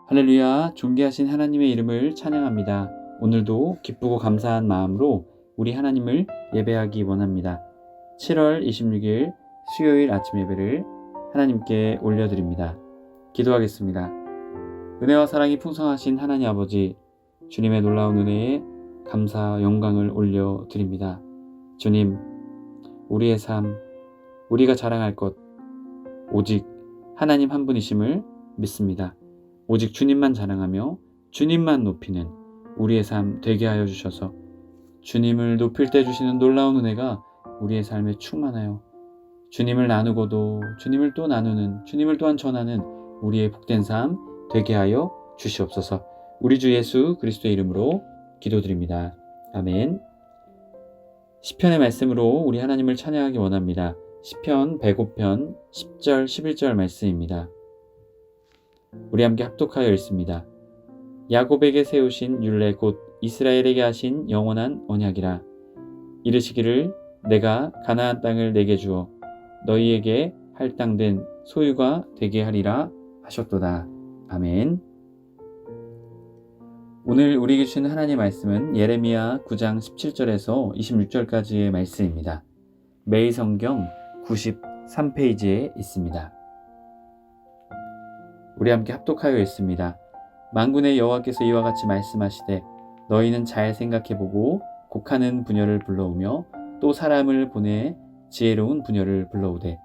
할렐루야, 존귀하신 하나님의 이름을 찬양합니다. 오늘도 기쁘고 감사한 마음으로 우리 하나님을 예배하기 원합니다. 7월 26일 수요일 아침 예배를 하나님께 올려드립니다. 기도하겠습니다. 은혜와 사랑이 풍성하신 하나님 아버지, 주님의 놀라운 은혜에 감사, 영광을 올려드립니다. 주님, 우리의 삶, 우리가 자랑할 것, 오직 하나님 한 분이심을 믿습니다. 오직 주님만 자랑하며 주님만 높이는 우리의 삶 되게 하여 주셔서 주님을 높일 때 주시는 놀라운 은혜가 우리의 삶에 충만하여 주님을 나누고도 주님을 또 나누는, 주님을 또한 전하는 우리의 복된 삶 되게 하여 주시옵소서. 우리 주 예수 그리스도의 이름으로 기도드립니다. 아멘. 시편의 말씀으로 우리 하나님을 찬양하기 원합니다. 시편 105편 10절 11절 말씀입니다. 우리 함께 합독하여 읽습니다. 야곱에게 세우신 율례 곧 이스라엘에게 하신 영원한 언약이라. 이르시기를 내가 가나안 땅을 내게 주어 너희에게 할당된 소유가 되게 하리라 하셨도다. 아멘. 오늘 우리에게 주신 하나님의 말씀은 예레미야 9장 17절에서 26절까지의 말씀입니다. 매일 성경 93페이지에 있습니다. 우리 함께 합독하여 읽습니다. 만군의 여호와께서 이와 같이 말씀하시되 너희는 잘 생각해보고 곡하는 부녀를 불러오며 또 사람을 보내 지혜로운 부녀를 불러오되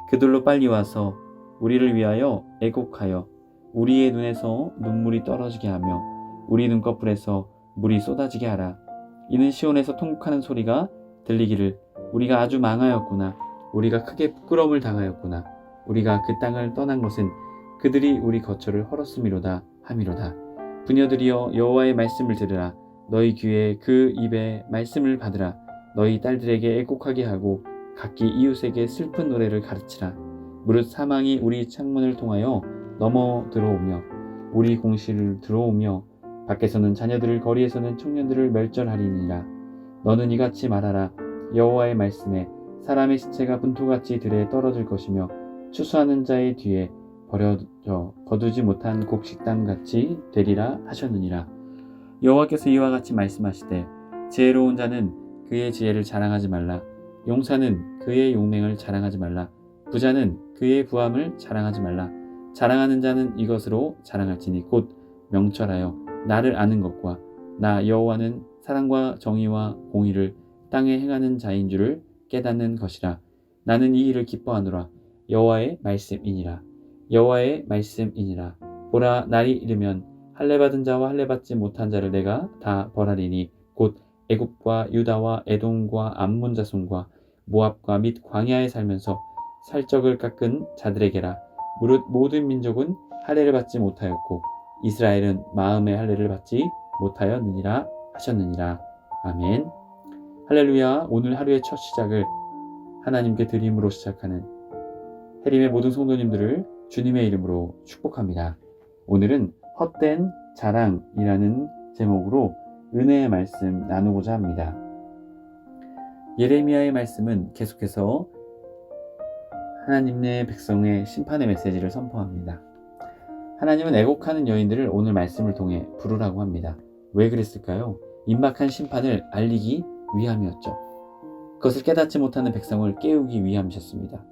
그들로 빨리 와서 우리를 위하여 애곡하여 우리의 눈에서 눈물이 떨어지게 하며 우리 눈꺼풀에서 물이 쏟아지게 하라. 이는 시온에서 통곡하는 소리가 들리기를 우리가 아주 망하였구나. 우리가 크게 부끄러움을 당하였구나. 우리가 그 땅을 떠난 것은 그들이 우리 거처를 헐었음이로다 함이로다. 부녀들이여 여호와의 말씀을 들으라. 너희 귀에 그 입의 말씀을 받으라. 너희 딸들에게 애곡하게 하고 각기 이웃에게 슬픈 노래를 가르치라. 무릇 사망이 우리 창문을 통하여 넘어 들어오며 우리 공실을 들어오며 밖에서는 자녀들을 거리에서는 청년들을 멸절하리니라. 너는 이같이 말하라. 여호와의 말씀에 사람의 시체가 분토같이 들에 떨어질 것이며 추수하는 자의 뒤에 버려져 거두지 못한 곡식당같이 되리라 하셨느니라. 여호와께서 이와 같이 말씀하시되 지혜로운 자는 그의 지혜를 자랑하지 말라. 용사는 그의 용맹을 자랑하지 말라. 부자는 그의 부함을 자랑하지 말라. 자랑하는 자는 이것으로 자랑할지니 곧 명철하여 나를 아는 것과 나 여호와는 사랑과 정의와 공의를 땅에 행하는 자인 줄을 깨닫는 것이라. 나는 이 일을 기뻐하노라. 여호와의 말씀이니라. 여호와의 말씀이니라. 보라, 날이 이르면 할례받은 자와 할례받지 못한 자를 내가 다 벌하리니 곧 애굽과 유다와 에돔과 암몬 자손과 모압과 및 광야에 살면서 살적을 깎은 자들에게라. 무릇 모든 민족은 할례를 받지 못하였고 이스라엘은 마음의 할례를 받지 못하였느니라 하셨느니라. 아멘. 할렐루야. 오늘 하루의 첫 시작을 하나님께 드림으로 시작하는 해림의 모든 성도님들을 주님의 이름으로 축복합니다. 오늘은 헛된 자랑이라는 제목으로 은혜의 말씀 나누고자 합니다. 예레미야의 말씀은 계속해서 하나님의 백성의 심판의 메시지를 선포합니다. 하나님은 애곡하는 여인들을 오늘 말씀을 통해 부르라고 합니다. 왜 그랬을까요? 임박한 심판을 알리기 위함이었죠. 그것을 깨닫지 못하는 백성을 깨우기 위함이셨습니다.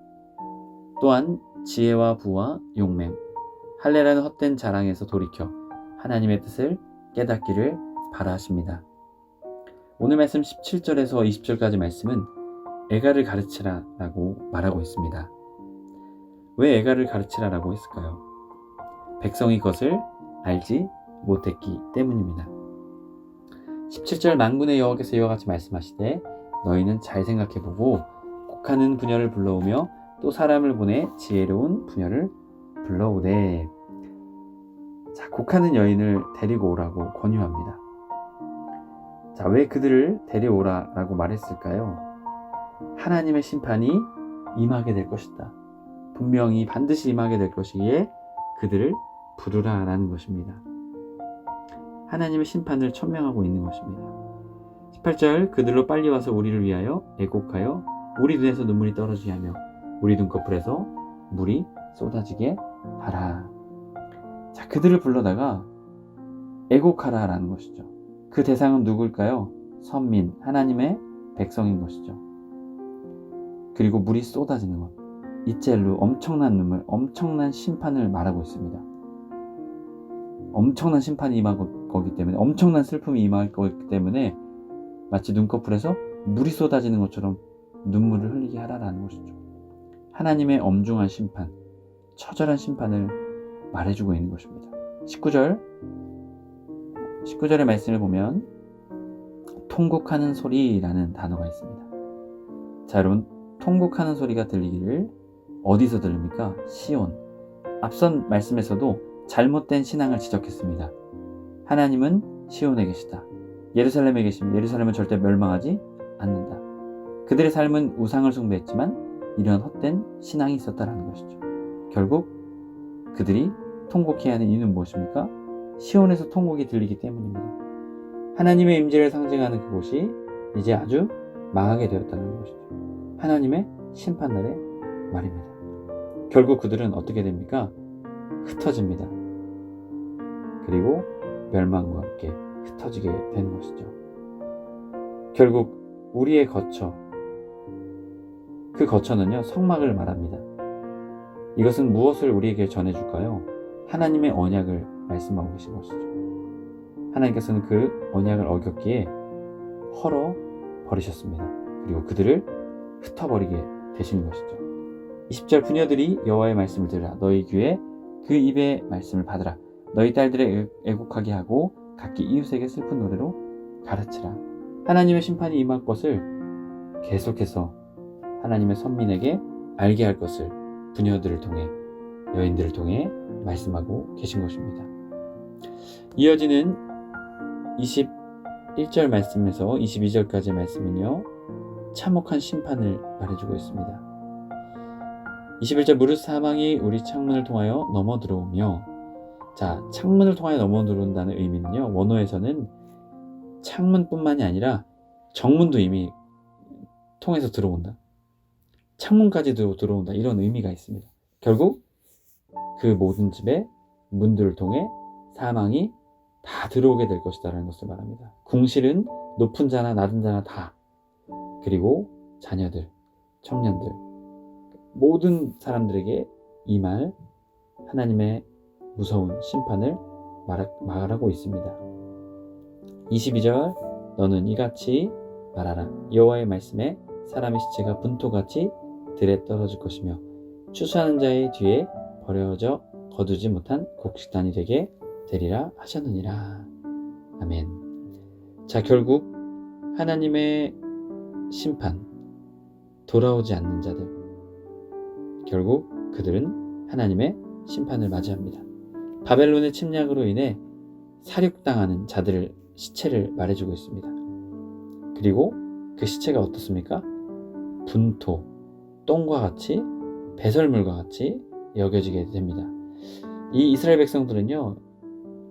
또한 지혜와 부와 용맹, 할례라는 헛된 자랑에서 돌이켜 하나님의 뜻을 깨닫기를 바라십니다. 오늘 말씀 17절에서 20절까지 말씀은 애가를 가르치라 라고 말하고 있습니다. 왜 애가를 가르치라 라고 했을까요? 백성이 그것을 알지 못했기 때문입니다. 17절 만군의 여호와께서 이와 같이 말씀하시되 너희는 잘 생각해보고 곡하는 부녀를 불러오며 또 사람을 보내 지혜로운 부녀를 불러오되. 자, 곡하는 여인을 데리고 오라고 권유합니다. 자, 왜 그들을 데려오라 라고 말했을까요? 하나님의 심판이 임하게 될 것이다. 분명히 반드시 임하게 될 것이기에 그들을 부르라 라는 것입니다. 하나님의 심판을 천명하고 있는 것입니다. 18절 그들로 빨리 와서 우리를 위하여 애곡하여 우리 눈에서 눈물이 떨어지게 하며 우리 눈꺼풀에서 물이 쏟아지게 하라. 자, 그들을 불러다가 애곡하라라는 것이죠. 그 대상은 누굴까요? 선민, 하나님의 백성인 것이죠. 그리고 물이 쏟아지는 것, 이젤루, 엄청난 눈물, 엄청난 심판을 말하고 있습니다. 엄청난 심판이 임할 거기 때문에, 엄청난 슬픔이 임할 거기 때문에 마치 눈꺼풀에서 물이 쏟아지는 것처럼 눈물을 흘리게 하라라는 것이죠. 하나님의 엄중한 심판, 처절한 심판을 말해주고 있는 것입니다. 19절의 말씀을 보면 통곡하는 소리라는 단어가 있습니다. 자, 여러분, 통곡하는 소리가 들리기를 어디서 들립니까? 시온. 앞선 말씀에서도 잘못된 신앙을 지적했습니다. 하나님은 시온에 계시다. 예루살렘에 계시면 예루살렘은 절대 멸망하지 않는다. 그들의 삶은 우상을 숭배했지만 이런 헛된 신앙이 있었다라는 것이죠. 결국 그들이 통곡해야 하는 이유는 무엇입니까? 시온에서 통곡이 들리기 때문입니다. 하나님의 임재를 상징하는 그곳이 이제 아주 망하게 되었다는 것이죠. 하나님의 심판날의 말입니다. 결국 그들은 어떻게 됩니까? 흩어집니다. 그리고 멸망과 함께 흩어지게 되는 것이죠. 결국 우리의 거처, 그 거처는요, 성막을 말합니다. 이것은 무엇을 우리에게 전해줄까요? 하나님의 언약을 말씀하고 계신 것이죠. 하나님께서는 그 언약을 어겼기에 헐어 버리셨습니다. 그리고 그들을 흩어버리게 되시는 것이죠. 20절, 부녀들이 여호와의 말씀을 들으라. 너희 귀에 그 입의 말씀을 받으라. 너희 딸들의 애곡하게 하고 각기 이웃에게 슬픈 노래로 가르치라. 하나님의 심판이 임할 것을 계속해서 하나님의 선민에게 알게 할 것을 부녀들을 통해, 여인들을 통해 말씀하고 계신 것입니다. 이어지는 21절 말씀에서 22절까지의 말씀은요, 참혹한 심판을 말해주고 있습니다. 21절, 무릇 사망이 우리 창문을 통하여 넘어 들어오며, 자, 창문을 통하여 넘어 들어온다는 의미는요, 원어에서는 창문뿐만이 아니라 정문도 이미 통해서 들어온다, 창문까지도 들어온다, 이런 의미가 있습니다. 결국 그 모든 집의 문들을 통해 사망이 다 들어오게 될 것이다 라는 것을 말합니다. 궁실은 높은 자나 낮은 자나 다, 그리고 자녀들, 청년들, 모든 사람들에게 이 말, 하나님의 무서운 심판을 말하고 있습니다. 22절, 너는 이같이 말하라. 여호와의 말씀에 사람의 시체가 분토같이 들에 떨어질 것이며 추수하는 자의 뒤에 버려져 거두지 못한 곡식단이 되게 되리라 하셨느니라. 아멘. 자, 결국 하나님의 심판, 돌아오지 않는 자들, 결국 그들은 하나님의 심판을 맞이합니다. 바벨론의 침략으로 인해 살육당하는 자들의 시체를 말해주고 있습니다. 그리고 그 시체가 어떻습니까? 분토, 똥과 같이, 배설물과 같이 여겨지게 됩니다. 이 이스라엘 백성들은요,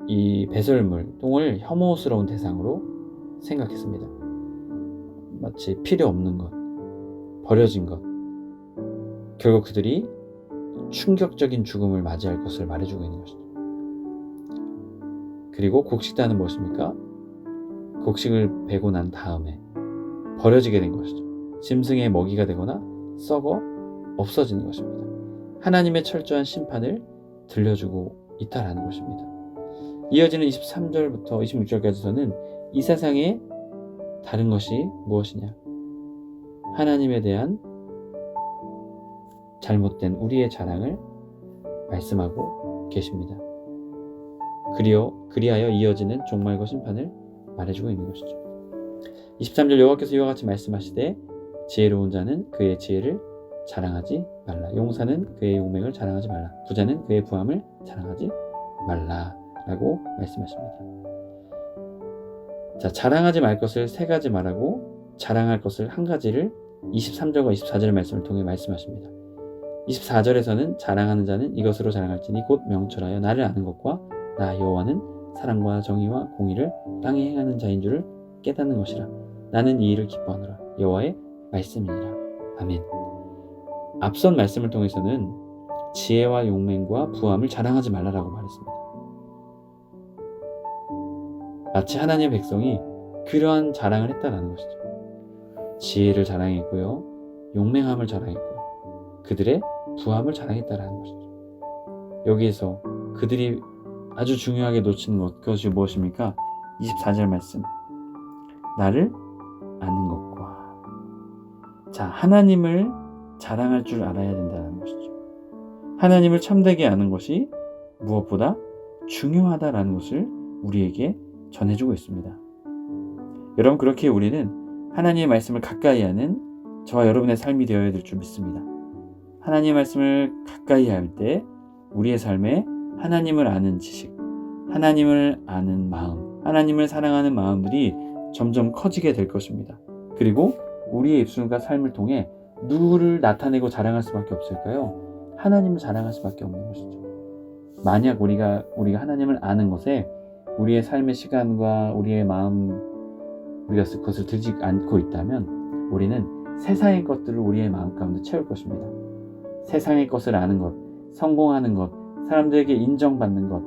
이 배설물, 똥을 혐오스러운 대상으로 생각했습니다. 마치 필요 없는 것, 버려진 것. 결국 그들이 충격적인 죽음을 맞이할 것을 말해주고 있는 것이죠. 그리고 곡식단은 무엇입니까? 곡식을 베고 난 다음에 버려지게 된 것이죠. 짐승의 먹이가 되거나 썩어 없어지는 것입니다. 하나님의 철저한 심판을 들려주고 있다라는 것입니다. 이어지는 23절부터 26절까지서는 이 세상에 다른 것이 무엇이냐? 하나님에 대한 잘못된 우리의 자랑을 말씀하고 계십니다. 그리하여 이어지는 종말과 심판을 말해주고 있는 것이죠. 23절, 여호와께서 이와 같이 말씀하시되 지혜로운 자는 그의 지혜를 자랑하지 말라. 용사는 그의 용맹을 자랑하지 말라. 부자는 그의 부함을 자랑하지 말라 라고 말씀하십니다. 자, 자랑하지 말 것을 세 가지 말하고 자랑할 것을 한 가지를 23절과 24절의 말씀을 통해 말씀하십니다. 24절에서는 자랑하는 자는 이것으로 자랑할지니 곧 명철하여 나를 아는 것과 나 여호와는 사랑과 정의와 공의를 땅에 행하는 자인 줄을 깨닫는 것이라. 나는 이 일을 기뻐하노라. 여호와의 말씀이니라. 아멘. 앞선 말씀을 통해서는 지혜와 용맹과 부함을 자랑하지 말라라고 말했습니다. 마치 하나님의 백성이 그러한 자랑을 했다라는 것이죠. 지혜를 자랑했고요, 용맹함을 자랑했고요, 그들의 부함을 자랑했다라는 것이죠. 여기에서 그들이 아주 중요하게 놓치는 그것이 무엇입니까? 24절 말씀, 나를 아는 것과, 자, 하나님을 자랑할 줄 알아야 된다는 것이죠. 하나님을 참되게 아는 것이 무엇보다 중요하다라는 것을 우리에게 전해주고 있습니다. 여러분, 그렇게 우리는 하나님의 말씀을 가까이 하는 저와 여러분의 삶이 되어야 될 줄 믿습니다. 하나님의 말씀을 가까이 할 때 우리의 삶에 하나님을 아는 지식, 하나님을 아는 마음, 하나님을 사랑하는 마음들이 점점 커지게 될 것입니다. 그리고 우리의 입술과 삶을 통해 누구를 나타내고 자랑할 수밖에 없을까요? 하나님을 자랑할 수밖에 없는 것이죠. 만약 우리가 하나님을 아는 것에 우리의 삶의 시간과 우리의 마음, 우리가 그것을 들지 않고 있다면 우리는 세상의 것들을 우리의 마음 가운데 채울 것입니다. 세상의 것을 아는 것, 성공하는 것, 사람들에게 인정받는 것,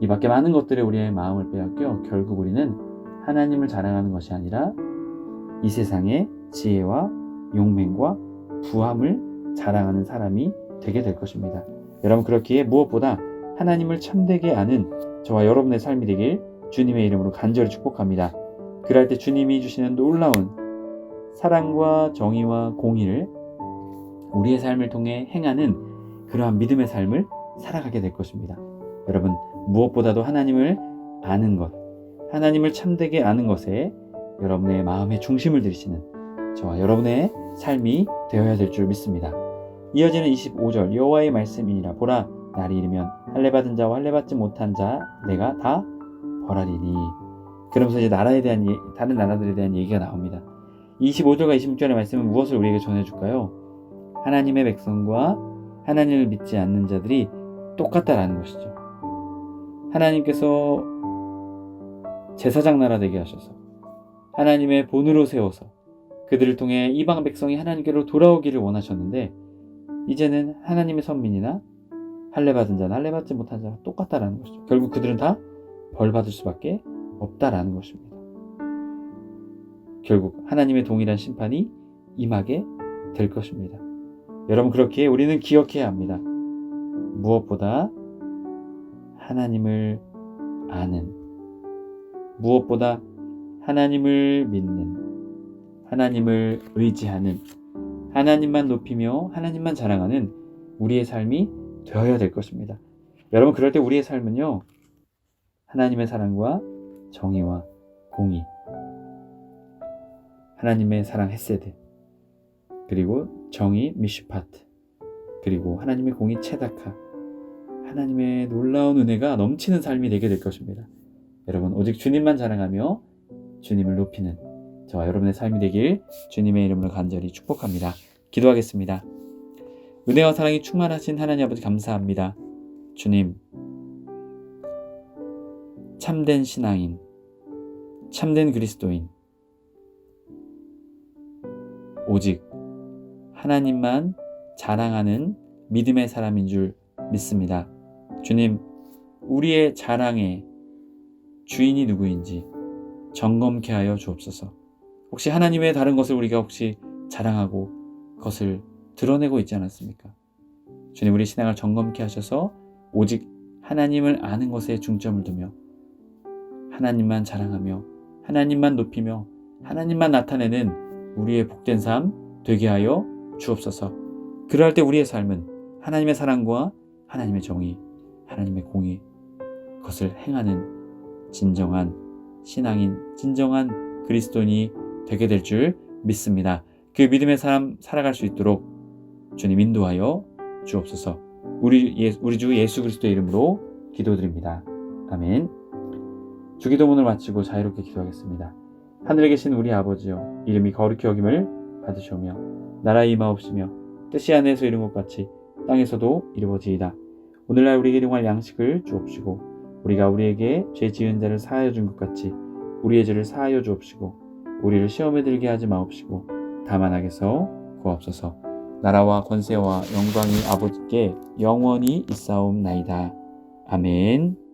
이 밖에 많은 것들에 우리의 마음을 빼앗겨 결국 우리는 하나님을 자랑하는 것이 아니라 이 세상의 지혜와 용맹과 부함을 자랑하는 사람이 되게 될 것입니다. 여러분, 그렇기에 무엇보다 하나님을 참되게 아는 저와 여러분의 삶이 되길 주님의 이름으로 간절히 축복합니다. 그럴 때 주님이 주시는 놀라운 사랑과 정의와 공의를 우리의 삶을 통해 행하는 그러한 믿음의 삶을 살아가게 될 것입니다. 여러분, 무엇보다도 하나님을 아는 것, 하나님을 참되게 아는 것에 여러분의 마음의 중심을 들이시는 저와 여러분의 삶이 되어야 될 줄 믿습니다. 이어지는 25절, 여호와의 말씀이니라. 보라, 날이 이르면 할례받은 자와 할례받지 못한 자 내가 다 벌하리니. 그러면서 이제 다른 나라들에 대한 얘기가 나옵니다. 25절과 26절의 말씀은 무엇을 우리에게 전해줄까요? 하나님의 백성과 하나님을 믿지 않는 자들이 똑같다라는 것이죠. 하나님께서 제사장 나라 되게 하셔서 하나님의 본으로 세워서 그들을 통해 이방 백성이 하나님께로 돌아오기를 원하셨는데, 이제는 하나님의 선민이나 할례받은 자나 할례받지 못한 자와 똑같다라는 것이죠. 결국 그들은 다 벌받을 수밖에 없다라는 것입니다. 결국 하나님의 동일한 심판이 임하게 될 것입니다. 여러분, 그렇기에 우리는 기억해야 합니다. 무엇보다 하나님을 아는, 무엇보다 하나님을 믿는, 하나님을 의지하는, 하나님만 높이며 하나님만 자랑하는 우리의 삶이 되어야 될 것입니다. 여러분, 그럴 때 우리의 삶은요, 하나님의 사랑과 정의와 공의, 하나님의 사랑 헤세드, 그리고 정의 미슈파트, 그리고 하나님의 공의 체다카, 하나님의 놀라운 은혜가 넘치는 삶이 되게 될 것입니다. 여러분, 오직 주님만 자랑하며 주님을 높이는 저와 여러분의 삶이 되길 주님의 이름으로 간절히 축복합니다. 기도하겠습니다. 은혜와 사랑이 충만하신 하나님 아버지, 감사합니다. 주님, 참된 신앙인, 참된 그리스도인, 오직 하나님만 자랑하는 믿음의 사람인 줄 믿습니다. 주님, 우리의 자랑의 주인이 누구인지 점검케 하여 주옵소서. 혹시 하나님 외에 다른 것을 우리가 혹시 자랑하고 그것을 드러내고 있지 않았습니까? 주님, 우리 신앙을 점검케 하셔서 오직 하나님을 아는 것에 중점을 두며 하나님만 자랑하며 하나님만 높이며 하나님만 나타내는 우리의 복된 삶 되게 하여 주옵소서. 그럴 때 우리의 삶은 하나님의 사랑과 하나님의 정의, 하나님의 공의, 그것을 행하는 진정한 신앙인, 진정한 그리스도인이 되게 될 줄 믿습니다. 그 믿음의 삶 살아갈 수 있도록 주님 인도하여 주옵소서. 우리 주 예수 그리스도의 이름으로 기도드립니다. 아멘. 주기도문을 마치고 자유롭게 기도하겠습니다. 하늘에 계신 우리 아버지여, 이름이 거룩히 여김을 받으시오며 나라의 임하옵시며 뜻이 하늘에서 이룬 것 같이 땅에서도 이루어지이다. 오늘날 우리에게 일용할 양식을 주옵시고 우리가 우리에게 죄 지은 자를 사하여 준 것 같이 우리의 죄를 사하여 주옵시고 우리를 시험에 들게 하지 마옵시고 다만 악에서 구하옵소서. 나라와 권세와 영광이 아버지께 영원히 있사옵나이다. 아멘.